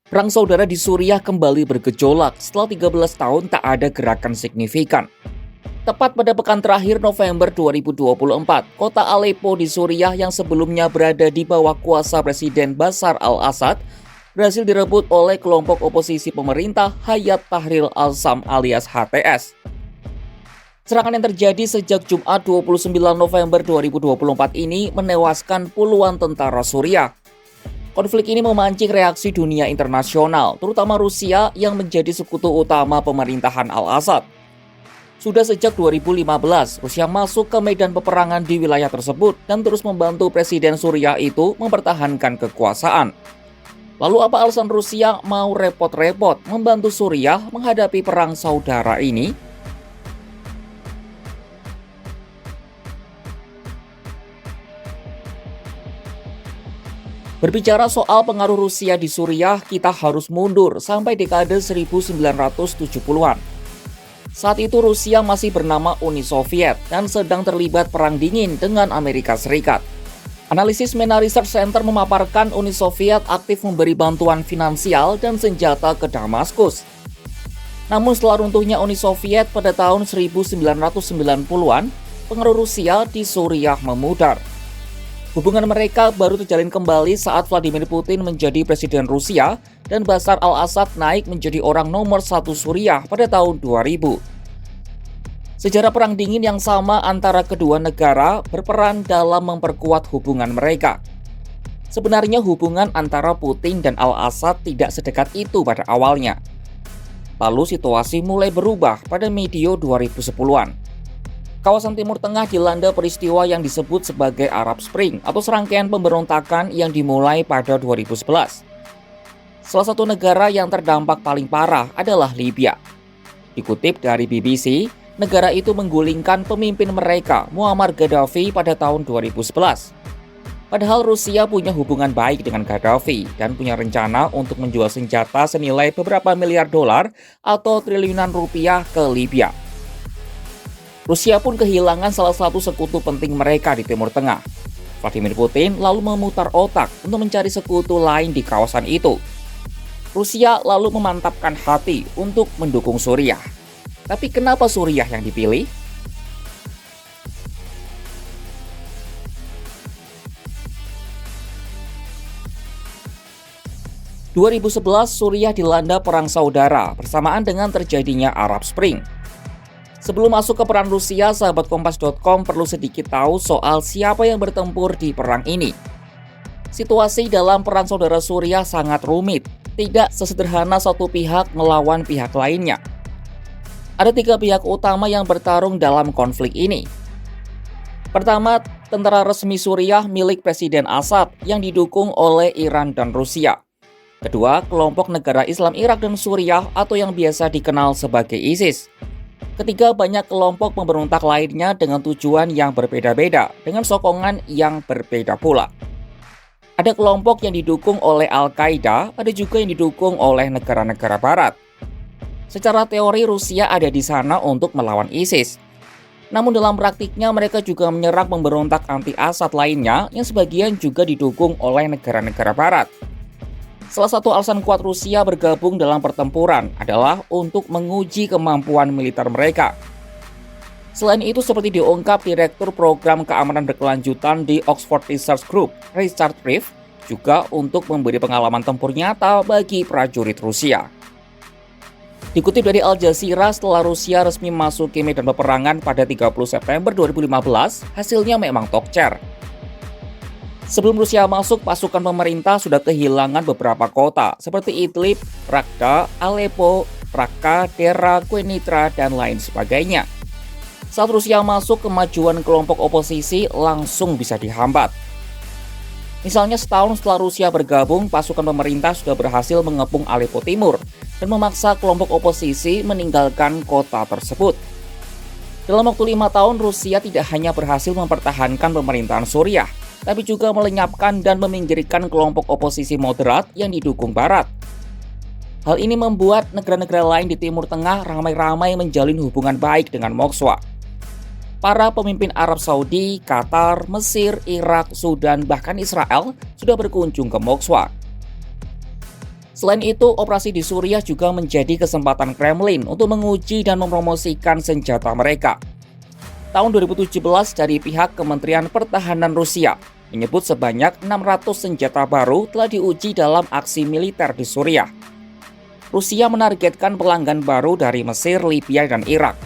Perang saudara di Suriah kembali bergejolak setelah 13 tahun tak ada gerakan signifikan. Tepat pada pekan terakhir November 2024, kota Aleppo di Suriah yang sebelumnya berada di bawah kuasa Presiden Bashar al-Assad berhasil direbut oleh kelompok oposisi pemerintah Hayat Tahrir al-Sham alias HTS. Serangan yang terjadi sejak Jumat 29 November 2024 ini menewaskan puluhan tentara Suriah. Konflik ini memancing reaksi dunia internasional, terutama Rusia yang menjadi sekutu utama pemerintahan al-Assad. Sudah sejak 2015, Rusia masuk ke medan peperangan di wilayah tersebut dan terus membantu Presiden Suriah itu mempertahankan kekuasaan. Lalu apa alasan Rusia mau repot-repot membantu Suriah menghadapi perang saudara ini? Berbicara soal pengaruh Rusia di Suriah, kita harus mundur sampai dekade 1970-an. Saat itu Rusia masih bernama Uni Soviet dan sedang terlibat perang dingin dengan Amerika Serikat. Analisis MENA Research Center memaparkan Uni Soviet aktif memberi bantuan finansial dan senjata ke Damaskus. Namun setelah runtuhnya Uni Soviet pada tahun 1990-an, pengaruh Rusia di Suriah memudar. Hubungan mereka baru terjalin kembali saat Vladimir Putin menjadi presiden Rusia dan Bashar al-Assad naik menjadi orang nomor 1 Suriah pada tahun 2000. Sejarah perang dingin yang sama antara kedua negara berperan dalam memperkuat hubungan mereka. Sebenarnya hubungan antara Putin dan al-Assad tidak sedekat itu pada awalnya. Lalu situasi mulai berubah pada medio 2010-an. Kawasan Timur Tengah dilanda peristiwa yang disebut sebagai Arab Spring atau serangkaian pemberontakan yang dimulai pada 2011. Salah satu negara yang terdampak paling parah adalah Libya. Dikutip dari BBC, negara itu menggulingkan pemimpin mereka, Muammar Gaddafi pada tahun 2011. Padahal Rusia punya hubungan baik dengan Gaddafi dan punya rencana untuk menjual senjata senilai beberapa miliar dolar atau triliunan rupiah ke Libya. Rusia pun kehilangan salah satu sekutu penting mereka di Timur Tengah. Vladimir Putin lalu memutar otak untuk mencari sekutu lain di kawasan itu. Rusia lalu memantapkan hati untuk mendukung Suriah. Tapi kenapa Suriah yang dipilih? Tahun 2011, Suriah dilanda perang saudara bersamaan dengan terjadinya Arab Spring. Sebelum masuk ke peran Rusia, sahabat Kompas.com perlu sedikit tahu soal siapa yang bertempur di perang ini. Situasi dalam perang saudara Suriah sangat rumit, tidak sesederhana satu pihak melawan pihak lainnya. Ada 3 pihak utama yang bertarung dalam konflik ini. Pertama, tentara resmi Suriah milik Presiden Assad yang didukung oleh Iran dan Rusia. Kedua, kelompok negara Islam Irak dan Suriah atau yang biasa dikenal sebagai ISIS. Ketiga, banyak kelompok pemberontak lainnya dengan tujuan yang berbeda-beda, dengan sokongan yang berbeda pula. Ada kelompok yang didukung oleh Al-Qaeda, ada juga yang didukung oleh negara-negara barat. Secara teori Rusia ada di sana untuk melawan ISIS. Namun dalam praktiknya mereka juga menyerang pemberontak anti-Assad lainnya yang sebagian juga didukung oleh negara-negara barat. Salah satu alasan kuat Rusia bergabung dalam pertempuran adalah untuk menguji kemampuan militer mereka. Selain itu, seperti diungkap Direktur Program Keamanan Berkelanjutan di Oxford Research Group, Richard Reeve, juga untuk memberi pengalaman tempur nyata bagi prajurit Rusia. Dikutip dari Al Jazeera, setelah Rusia resmi masuk ke medan peperangan pada 30 September 2015, hasilnya memang tokcer. Sebelum Rusia masuk, pasukan pemerintah sudah kehilangan beberapa kota seperti Idlib, Raqqa, Aleppo, Raqqa, Dera, Quneitra, dan lain sebagainya. Saat Rusia masuk, kemajuan kelompok oposisi langsung bisa dihambat. Misalnya setahun setelah Rusia bergabung, pasukan pemerintah sudah berhasil mengepung Aleppo Timur dan memaksa kelompok oposisi meninggalkan kota tersebut. Dalam waktu 5 tahun, Rusia tidak hanya berhasil mempertahankan pemerintahan Suriah, tapi juga melenyapkan dan meminggirkan kelompok oposisi moderat yang didukung Barat. Hal ini membuat negara-negara lain di Timur Tengah ramai-ramai menjalin hubungan baik dengan Moskwa. Para pemimpin Arab Saudi, Qatar, Mesir, Irak, Sudan, bahkan Israel sudah berkunjung ke Moskwa. Selain itu, operasi di Suriah juga menjadi kesempatan Kremlin untuk menguji dan mempromosikan senjata mereka. Tahun 2017 dari pihak Kementerian Pertahanan Rusia menyebut sebanyak 600 senjata baru telah diuji dalam aksi militer di Suriah. Rusia menargetkan pelanggan baru dari Mesir, Libya, dan Irak.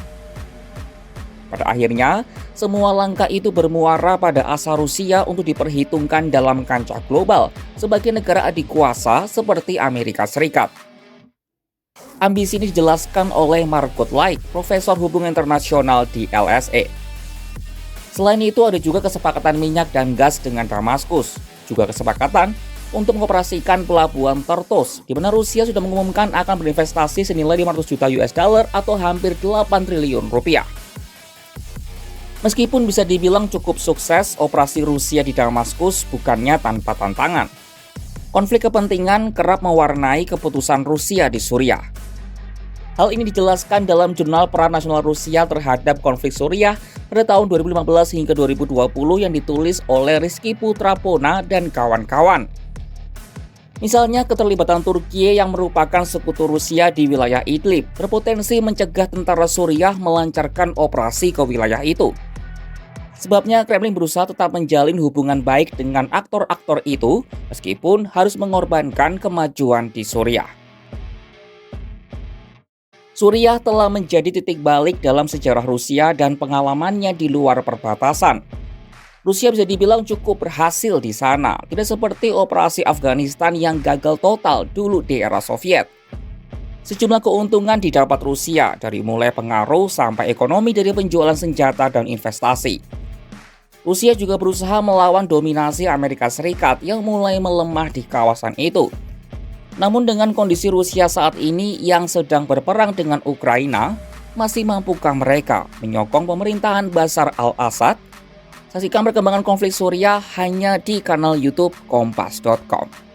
Pada akhirnya, semua langkah itu bermuara pada asa Rusia untuk diperhitungkan dalam kancah global sebagai negara adik kuasa seperti Amerika Serikat. Ambisi ini dijelaskan oleh Margot Laik, profesor hubungan internasional di LSE. Selain itu, ada juga kesepakatan minyak dan gas dengan Damaskus, juga kesepakatan untuk mengoperasikan pelabuhan Tartus, di mana Rusia sudah mengumumkan akan berinvestasi senilai 500 juta US dollar atau hampir 8 triliun rupiah. Meskipun bisa dibilang cukup sukses, operasi Rusia di Damaskus bukannya tanpa tantangan. Konflik kepentingan kerap mewarnai keputusan Rusia di Suriah. Hal ini dijelaskan dalam jurnal Peran Nasional Rusia terhadap konflik Suriah pada tahun 2015 hingga 2020 yang ditulis oleh Rizky Putra Pona dan kawan-kawan. Misalnya, keterlibatan Turki yang merupakan sekutu Rusia di wilayah Idlib berpotensi mencegah tentara Suriah melancarkan operasi ke wilayah itu. Sebabnya Kremlin berusaha tetap menjalin hubungan baik dengan aktor-aktor itu meskipun harus mengorbankan kemajuan di Suriah. Suriah telah menjadi titik balik dalam sejarah Rusia dan pengalamannya di luar perbatasan. Rusia bisa dibilang cukup berhasil di sana, tidak seperti operasi Afghanistan yang gagal total dulu di era Soviet. Sejumlah keuntungan didapat Rusia dari mulai pengaruh sampai ekonomi dari penjualan senjata dan investasi. Rusia juga berusaha melawan dominasi Amerika Serikat yang mulai melemah di kawasan itu. Namun dengan kondisi Rusia saat ini yang sedang berperang dengan Ukraina, masih mampukah mereka menyokong pemerintahan Bashar al-Assad? Saksikan perkembangan konflik Suriah hanya di kanal YouTube Kompas.com.